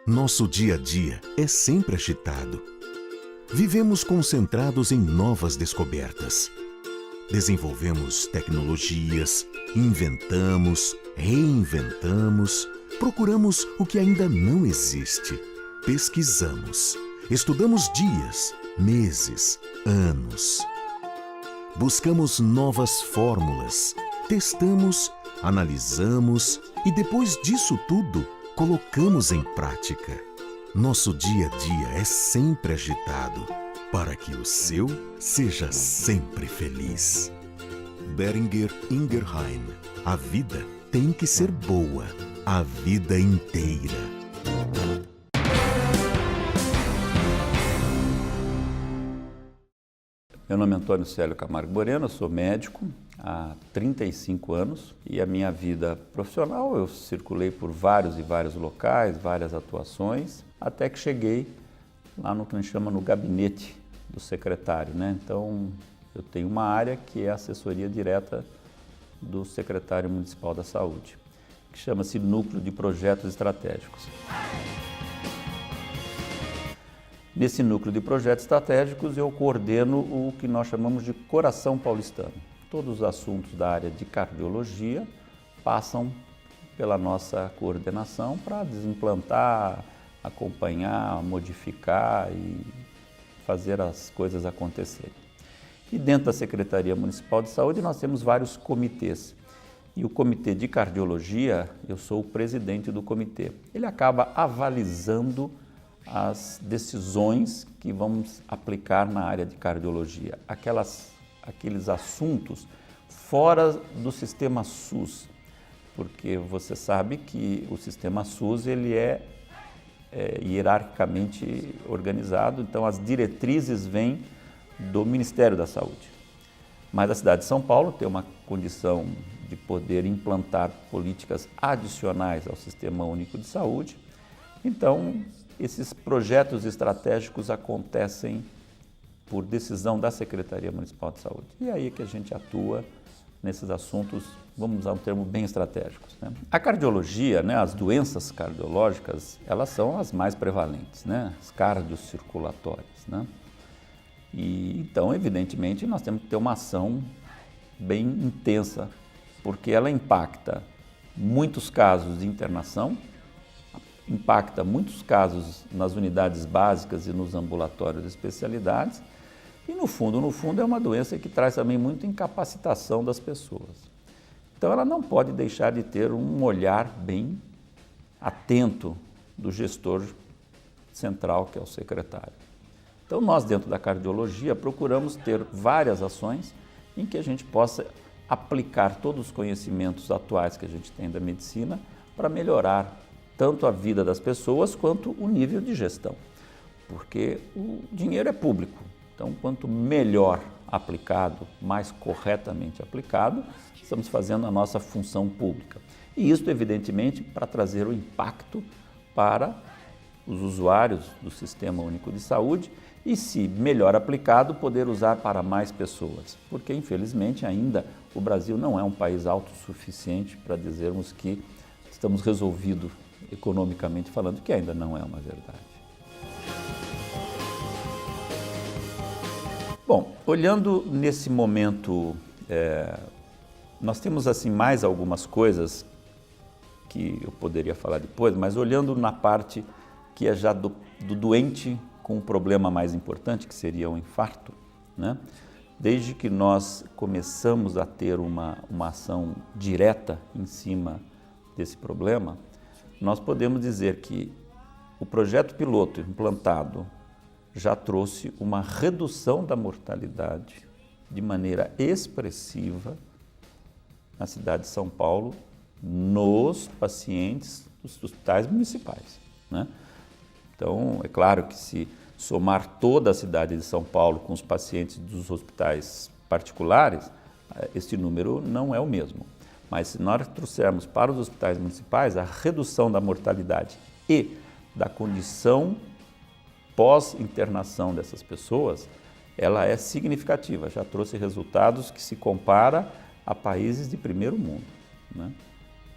Nosso dia a dia é sempre agitado. Vivemos concentrados em novas descobertas. Desenvolvemos tecnologias, inventamos, reinventamos, procuramos o que ainda não existe. Pesquisamos, estudamos dias, meses, anos. Buscamos novas fórmulas, testamos, analisamos e depois disso tudo, colocamos em prática. Nosso dia a dia é sempre agitado, para que o seu seja sempre feliz. Boehringer Ingelheim. A vida tem que ser boa, a vida inteira. Meu nome é Antônio Célio Camargo Boreno, eu sou médico há 35 anos e a minha vida profissional eu circulei por vários e vários locais, várias atuações, até que cheguei lá no que a gente chama no gabinete do secretário, né? Então, eu tenho uma área que é a assessoria direta do secretário municipal da Saúde, que chama-se Núcleo de Projetos Estratégicos. Nesse núcleo de projetos estratégicos, eu coordeno o que nós chamamos de Coração Paulistano. Todos os assuntos da área de cardiologia passam pela nossa coordenação para desimplantar, acompanhar, modificar e fazer as coisas acontecerem. E dentro da Secretaria Municipal de Saúde nós temos vários comitês. E o Comitê de Cardiologia, eu sou o presidente do comitê. Ele acaba avalizando as decisões que vamos aplicar na área de cardiologia, aqueles assuntos fora do sistema SUS, porque você sabe que o sistema SUS ele é hierarquicamente organizado, então as diretrizes vêm do Ministério da Saúde. Mas a cidade de São Paulo tem uma condição de poder implantar políticas adicionais ao Sistema Único de Saúde, então esses projetos estratégicos acontecem por decisão da Secretaria Municipal de Saúde. E aí é que a gente atua nesses assuntos, vamos usar um termo bem estratégicos, né? A cardiologia, né, as doenças cardiológicas, elas são as mais prevalentes, né? As cardiocirculatórias, né? E então, evidentemente, nós temos que ter uma ação bem intensa, porque ela impacta muitos casos de internação, impacta muitos casos nas unidades básicas e nos ambulatórios de especialidades e, no fundo, é uma doença que traz também muita incapacitação das pessoas. Então, ela não pode deixar de ter um olhar bem atento do gestor central, que é o secretário. Então, nós, dentro da cardiologia, procuramos ter várias ações em que a gente possa aplicar todos os conhecimentos atuais que a gente tem da medicina para melhorar tanto a vida das pessoas quanto o nível de gestão, porque o dinheiro é público, então quanto melhor aplicado, mais corretamente aplicado, estamos fazendo a nossa função pública. E isso, evidentemente, para trazer o impacto para os usuários do Sistema Único de Saúde e, se melhor aplicado, poder usar para mais pessoas, porque infelizmente ainda o Brasil não é um país autossuficiente para dizermos que estamos resolvidos economicamente falando, que ainda não é uma verdade. Bom, olhando nesse momento, nós temos assim mais algumas coisas que eu poderia falar depois, mas olhando na parte que é já do doente com um problema mais importante, que seria o infarto, né? Desde que nós começamos a ter uma ação direta em cima desse problema, nós podemos dizer que o projeto piloto implantado já trouxe uma redução da mortalidade de maneira expressiva na cidade de São Paulo, nos pacientes dos hospitais municipais, né? Então, é claro que se somar toda a cidade de São Paulo com os pacientes dos hospitais particulares, esse número não é o mesmo. Mas se nós trouxermos para os hospitais municipais, a redução da mortalidade e da condição pós-internação dessas pessoas, ela é significativa, já trouxe resultados que se compara a países de primeiro mundo, né?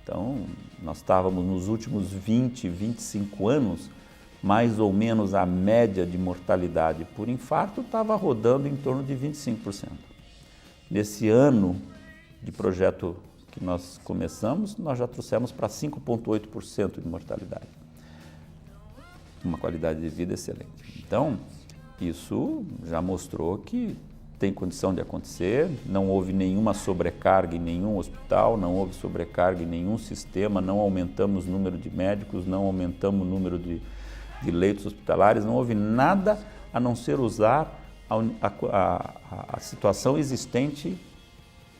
Então, nós estávamos nos últimos 20, 25 anos mais ou menos a média de mortalidade por infarto estava rodando em torno de 25%. Nesse ano de projeto que nós começamos, nós já trouxemos para 5,8% de mortalidade. Uma qualidade de vida excelente. Então, isso já mostrou que tem condição de acontecer, não houve nenhuma sobrecarga em nenhum hospital, não houve sobrecarga em nenhum sistema, não aumentamos o número de médicos, não aumentamos o número de leitos hospitalares, não houve nada a não ser usar a situação existente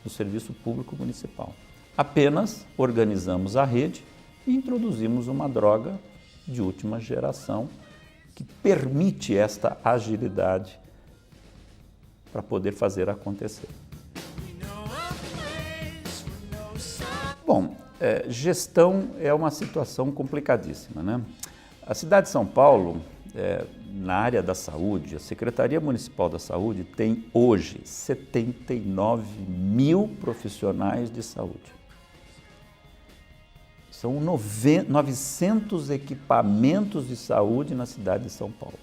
do serviço público municipal. Apenas organizamos a rede e introduzimos uma droga de última geração que permite esta agilidade para poder fazer acontecer. Bom, gestão é uma situação complicadíssima, né? A cidade de São Paulo, na área da saúde, a Secretaria Municipal da Saúde tem hoje 79 mil profissionais de saúde. São 900 equipamentos de saúde na cidade de São Paulo.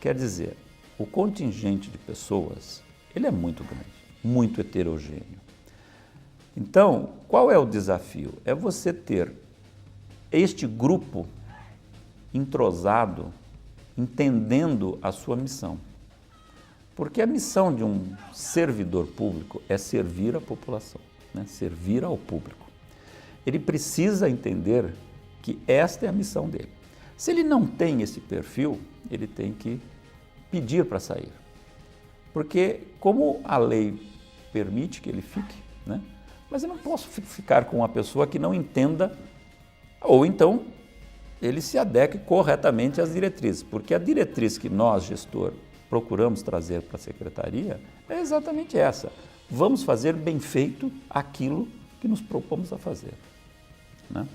Quer dizer, o contingente de pessoas, ele é muito grande, muito heterogêneo. Então, qual é o desafio? É você ter este grupo entrosado, entendendo a sua missão. Porque a missão de um servidor público é servir a população, né? Servir ao público. Ele precisa entender que esta é a missão dele. Se ele não tem esse perfil, ele tem que pedir para sair. Porque como a lei permite que ele fique, né? Mas eu não posso ficar com uma pessoa que não entenda, ou então ele se adeque corretamente às diretrizes, porque a diretriz que nós, gestor, procuramos trazer para a secretaria é exatamente essa. Vamos fazer bem feito aquilo que nos propomos a fazer, né?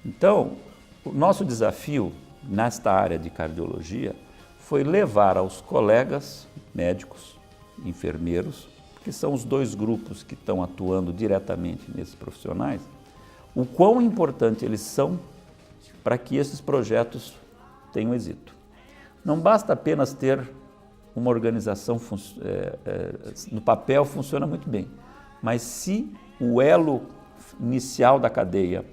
Então, o nosso desafio nesta área de cardiologia foi levar aos colegas médicos, enfermeiros, que são os dois grupos que estão atuando diretamente nesses profissionais, o quão importante eles são para que esses projetos tenham êxito. Não basta apenas ter uma organização, no papel funciona muito bem, mas se o elo inicial da cadeia,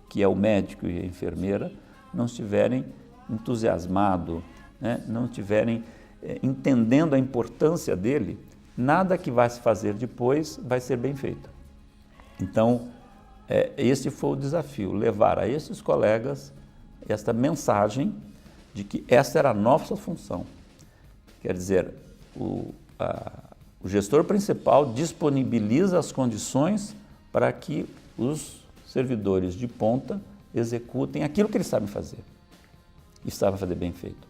que é o médico e a enfermeira, não estiverem entusiasmados, né, não estiverem entendendo a importância dele, nada que vai se fazer depois vai ser bem feito. Então, esse foi o desafio, levar a esses colegas esta mensagem de que essa era a nossa função. Quer dizer, o gestor principal disponibiliza as condições para que os servidores de ponta executem aquilo que eles sabem fazer e sabem fazer bem feito.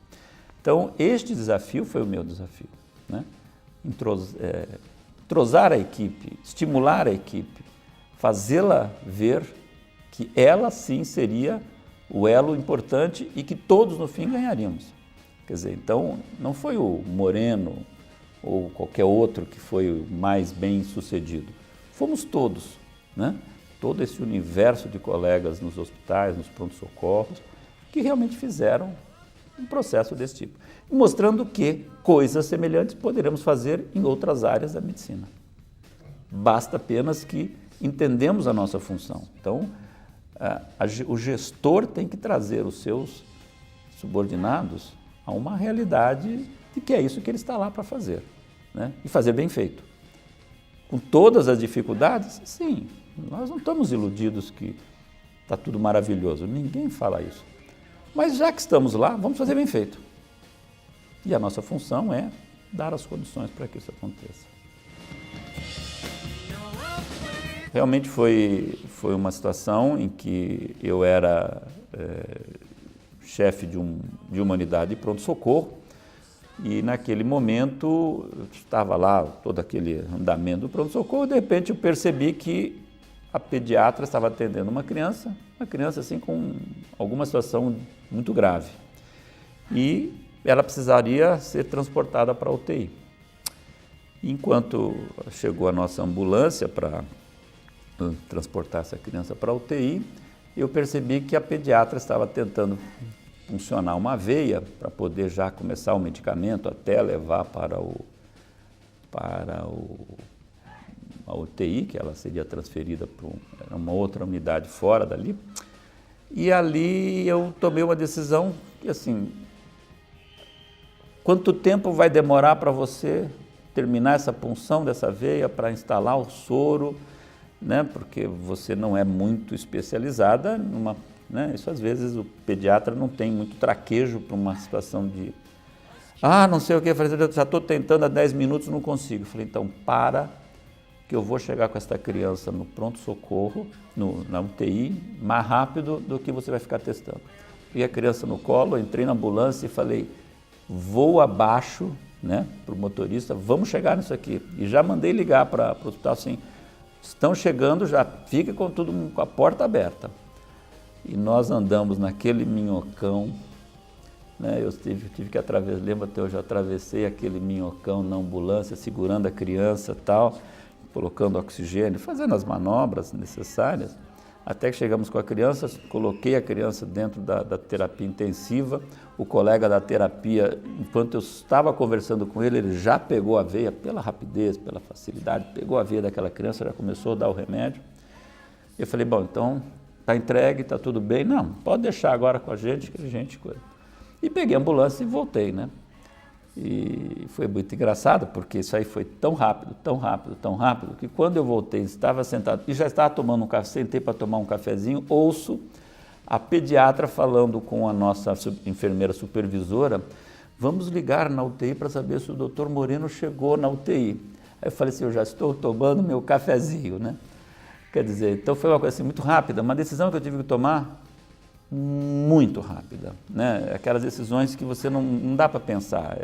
Então, este desafio foi o meu desafio, né? Entrosar a equipe, estimular a equipe, fazê-la ver que ela sim seria o elo importante e que todos no fim ganharíamos. Quer dizer, então não foi o Moreno ou qualquer outro que foi o mais bem sucedido, fomos todos, né? Todo esse universo de colegas nos hospitais, nos pronto-socorros, que realmente fizeram um processo desse tipo, mostrando que coisas semelhantes poderemos fazer em outras áreas da medicina. Basta apenas que entendemos a nossa função. Então, o gestor tem que trazer os seus subordinados a uma realidade de que é isso que ele está lá para fazer, né? E fazer bem feito. Com todas as dificuldades, sim, nós não estamos iludidos que está tudo maravilhoso, ninguém fala isso. Mas já que estamos lá, vamos fazer bem feito. E a nossa função é dar as condições para que isso aconteça. Realmente foi uma situação em que eu era chefe de uma unidade de pronto-socorro e naquele momento estava lá todo aquele andamento do pronto-socorro e de repente eu percebi que a pediatra estava atendendo uma criança assim com alguma situação muito grave e ela precisaria ser transportada para a UTI. Enquanto chegou a nossa ambulância para transportar essa criança para a UTI, eu percebi que a pediatra estava tentando funcionar uma veia para poder já começar o medicamento até levar para a UTI, que ela seria transferida para uma outra unidade fora dali. E ali eu tomei uma decisão que, assim, quanto tempo vai demorar para você terminar essa punção dessa veia para instalar o soro, né? Porque você não é muito especializada numa, né? Isso às vezes o pediatra não tem muito traquejo para uma situação de não sei o que, já estou tentando há 10 minutos, não consigo. Falei, então que eu vou chegar com esta criança no pronto-socorro, na UTI, mais rápido do que você vai ficar testando. E a criança no colo, entrei na ambulância e falei, vou abaixo, né, para o motorista, vamos chegar nisso aqui. E já mandei ligar para o hospital assim, estão chegando, já fica com a porta aberta. E nós andamos naquele minhocão, né, eu tive que atravessar, lembra até hoje, eu atravessei aquele minhocão na ambulância, segurando a criança e tal, colocando oxigênio, fazendo as manobras necessárias, até que chegamos com a criança, coloquei a criança dentro da terapia intensiva, o colega da terapia, enquanto eu estava conversando com ele, ele já pegou a veia, pela rapidez, pela facilidade, pegou a veia daquela criança, já começou a dar o remédio. Eu falei, bom, então está entregue, está tudo bem? Não, pode deixar agora com a gente, que a gente coisa. E peguei a ambulância e voltei, né? E foi muito engraçado, porque isso aí foi tão rápido, que quando eu voltei, estava sentado e já estava tomando um café, sentei para tomar um cafezinho, ouço a pediatra falando com a nossa enfermeira supervisora, vamos ligar na UTI para saber se o doutor Moreno chegou na UTI. Aí eu falei assim, eu já estou tomando meu cafezinho, né? Quer dizer, então foi uma coisa assim muito rápida, uma decisão que eu tive que tomar muito rápida, né? Aquelas decisões que você não dá para pensar.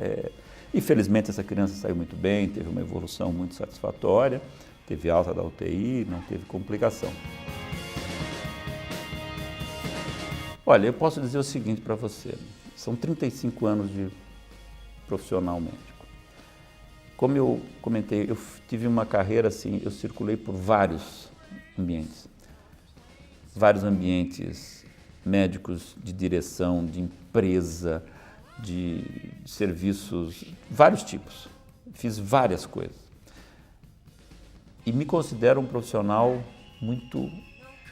E felizmente essa criança saiu muito bem, teve uma evolução muito satisfatória, teve alta da UTI, não teve complicação. Olha, eu posso dizer o seguinte para você, são 35 anos de profissional médico. Como eu comentei, eu tive uma carreira assim, eu circulei por vários ambientes médicos de direção, de empresa, de serviços, vários tipos. Fiz várias coisas. E me considero um profissional muito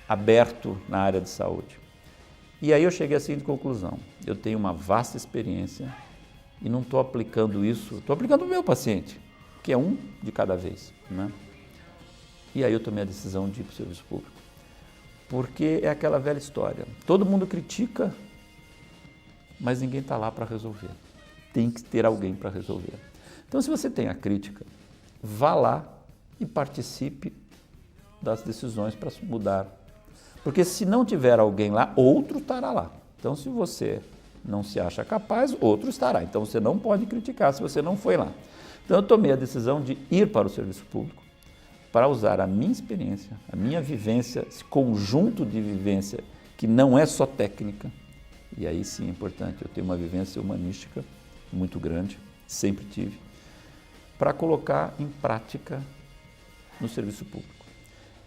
aberto na área de saúde. E aí eu cheguei à seguinte conclusão, eu tenho uma vasta experiência e não estou aplicando isso, estou aplicando o meu paciente, que é um de cada vez, né? E aí eu tomei a decisão de ir para o serviço público. Porque é aquela velha história, todo mundo critica, mas ninguém está lá para resolver. Tem que ter alguém para resolver. Então, se você tem a crítica, vá lá e participe das decisões para mudar. Porque se não tiver alguém lá, outro estará lá. Então, se você não se acha capaz, outro estará. Então, você não pode criticar se você não foi lá. Então, eu tomei a decisão de ir para o serviço público, para usar a minha experiência, a minha vivência, esse conjunto de vivência que não é só técnica, e aí sim é importante, eu tenho uma vivência humanística muito grande, sempre tive, para colocar em prática no serviço público.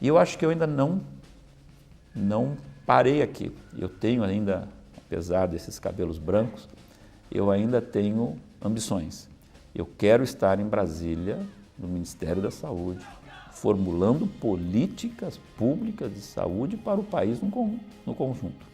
E eu acho que eu ainda não parei aqui, eu tenho ainda, apesar desses cabelos brancos, eu ainda tenho ambições. Eu quero estar em Brasília, no Ministério da Saúde, formulando políticas públicas de saúde para o país no conjunto.